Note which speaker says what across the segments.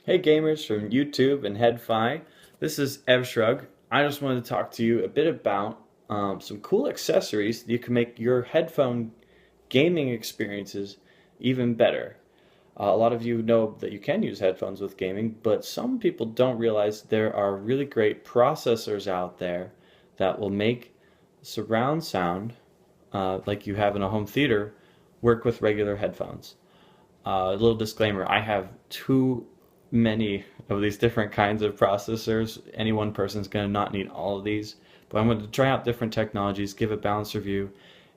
Speaker 1: Hey gamers from YouTube and Headphone. This is Evshrug. I just wanted to talk to you a bit about some cool accessories that you can make your headphone gaming experiences even better. A lot of you know that you can use headphones with gaming, but some people don't realize there are really great processors out there that will make surround sound, like you have in a home theater, work with regular headphones. A little disclaimer, I have too many of these different kinds of processors. Any one person's going to not need all of these, but I'm going to try out different technologies, give a balanced review,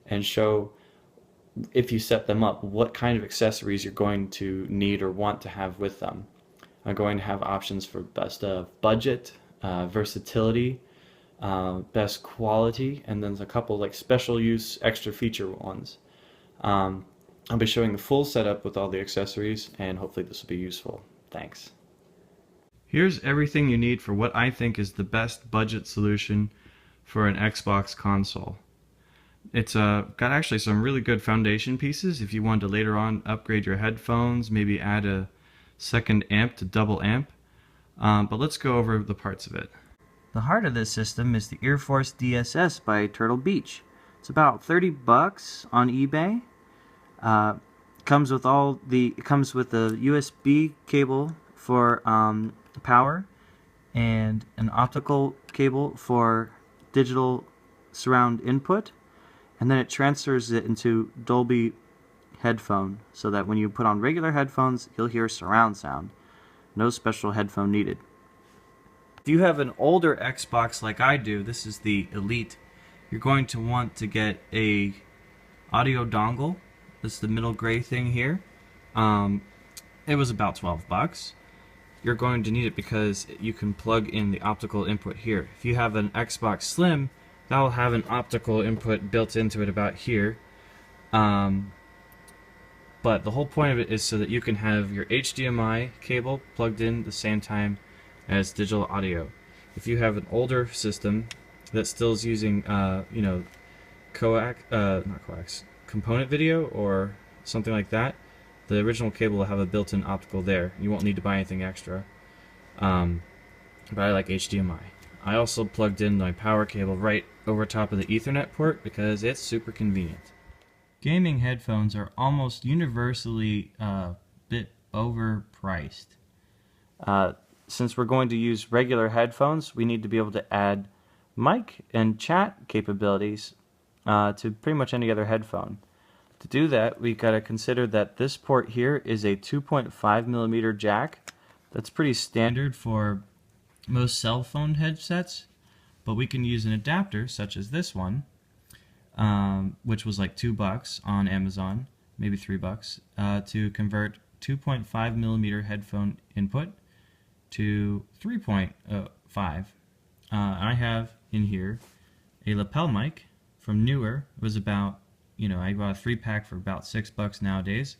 Speaker 1: and show if you set them up what kind of accessories you're going to need or want to have with them. I'm going to have options for best of budget, versatility, best quality, and then a couple like special use extra feature ones. Um, I'll be showing the full setup with all the accessories, and hopefully this will be useful. Thanks. Here's everything you need for what I think is the best budget solution for an Xbox console. It's got actually some really good foundation pieces if you want to later on upgrade your headphones, maybe add a second amp to double amp. But let's go over the parts of it.
Speaker 2: The heart of this system is the Earforce DSS by Turtle Beach. It's about $30 on eBay. Comes with it comes with a USB cable for power and an optical cable for digital surround input, and then it transfers it into Dolby headphone so that when you put on regular headphones you'll hear surround sound. No special headphone needed. If you have an older Xbox like I do, this is the Elite, you're going to want to get a audio dongle. This is the middle gray thing here. It was about $12. You're going to need it because you can plug in the optical input here. If you have an Xbox Slim, that will have an optical input built into it about here. But the whole point of it is so that you can have your HDMI cable plugged in the same time as digital audio. If you have an older system that still is using, component video or something like that, the original cable will have a built-in optical there. You won't need to buy anything extra. But I like HDMI. I also plugged in my power cable right over top of the Ethernet port because it's super convenient. Gaming headphones are almost universally a bit overpriced. Since we're going to use regular headphones, we need to be able to add mic and chat capabilities to pretty much any other headphone. To do that, we've got to consider that this port here is a 2.5mm jack. That's pretty standard for most cell phone headsets, but we can use an adapter such as this one, which was like $2 on Amazon, maybe $3, to convert 2.5mm headphone input to 3.5. I have in here a lapel mic from Newer. It was about, I bought a 3-pack for about $6 nowadays,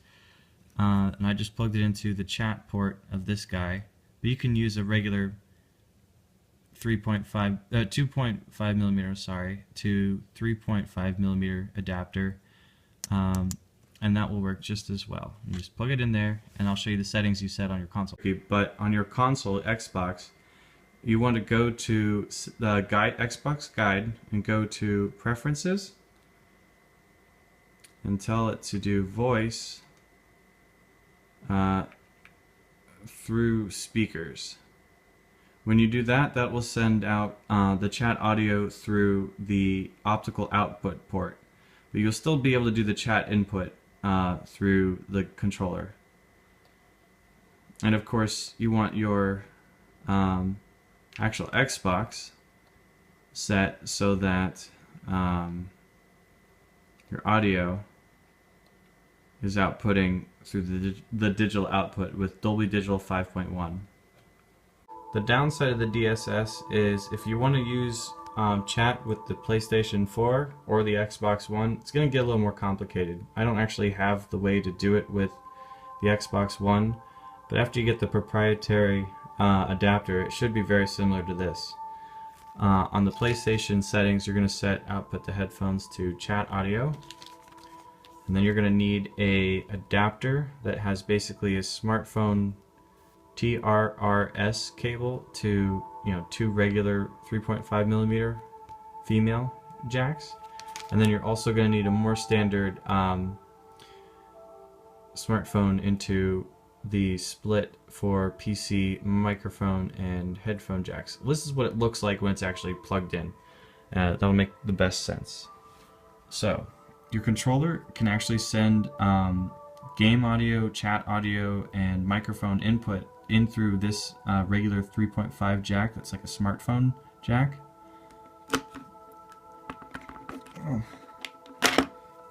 Speaker 2: and I just plugged it into the chat port of this guy. But you can use a regular 2.5mm, to 3.5mm adapter, and that will work just as well. You just plug it in there, and I'll show you the settings you set on your console.
Speaker 1: Okay, but on your console, Xbox, you want to go to the Xbox Guide and go to Preferences and tell it to do voice through speakers. When you do that, that will send out the chat audio through the optical output port. But you'll still be able to do the chat input through the controller. And of course, you want your actual Xbox set so that your audio is outputting through the digital output with Dolby Digital 5.1. The downside of the DSS is if you want to use chat with the PlayStation 4 or the Xbox One, it's going to get a little more complicated. I don't actually have the way to do it with the Xbox One, but after you get the proprietary adapter, it should be very similar to this. On the PlayStation settings, you're going to set output to headphones to chat audio, and then you're going to need a adapter that has basically a smartphone
Speaker 2: TRRS cable to, two regular 3.5 millimeter female jacks. And then you're also going to need a more standard smartphone into the split for PC microphone and headphone jacks. This is what it looks like when it's actually plugged in. That'll make the best sense. So your controller can actually send game audio, chat audio, and microphone input in through this regular 3.5 jack that's like a smartphone jack.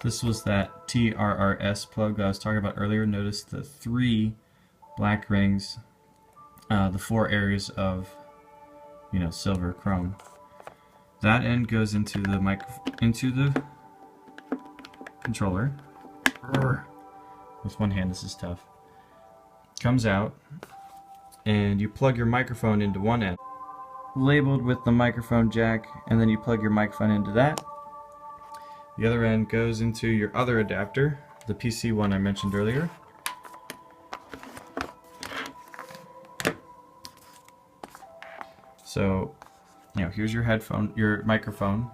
Speaker 2: This was that TRRS plug that I was talking about earlier. Notice the 3 black rings, the 4 areas of, silver chrome. That end goes into the controller. With one hand, this is tough. Comes out, and you plug your microphone into one end, labeled with the microphone jack, and then you plug your microphone into that. The other end goes into your other adapter, the PC one I mentioned earlier. So, here's your headphone, your microphone.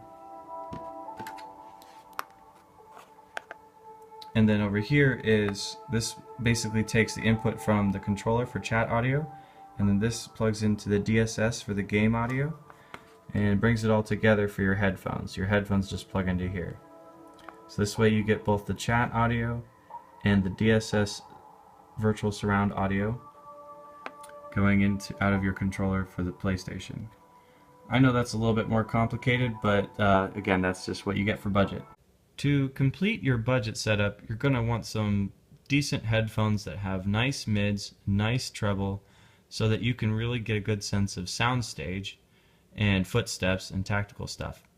Speaker 2: And then over here is, this basically takes the input from the controller for chat audio, and then this plugs into the DSS for the game audio, and brings it all together for your headphones. Your headphones just plug into here. So this way you get both the chat audio and the DSS virtual surround audio going out of your controller for the PlayStation. I know that's a little bit more complicated, but again, that's just what you get for budget. To complete your budget setup, you're going to want some decent headphones that have nice mids, nice treble, so that you can really get a good sense of soundstage and footsteps and tactical stuff.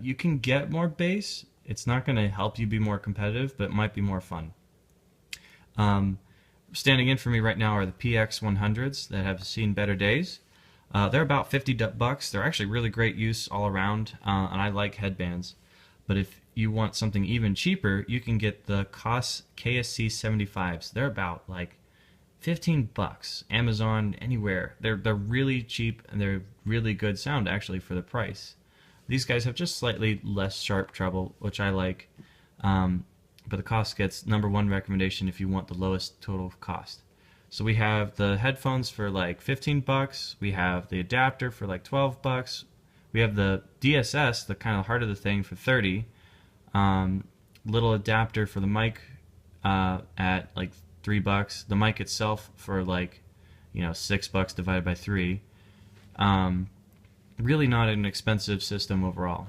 Speaker 2: You can get more bass. It's not going to help you be more competitive, but it might be more fun. Standing in for me right now are the PX100s that have seen better days. They're about $50. They're actually really great use all around, and I like headbands. But if you want something even cheaper, you can get the KOS KSC 75s. They're about like $15. Amazon, anywhere. They're really cheap, and they're really good sound actually for the price. These guys have just slightly less sharp treble, which I like, but the cost gets #1 recommendation if you want the lowest total cost. So we have the headphones for like $15, we have the adapter for like $12, we have the DSS, the kind of heart of the thing, for $30, little adapter for the mic at like $3, the mic itself for like, $6 divided by 3. Really not an expensive system overall.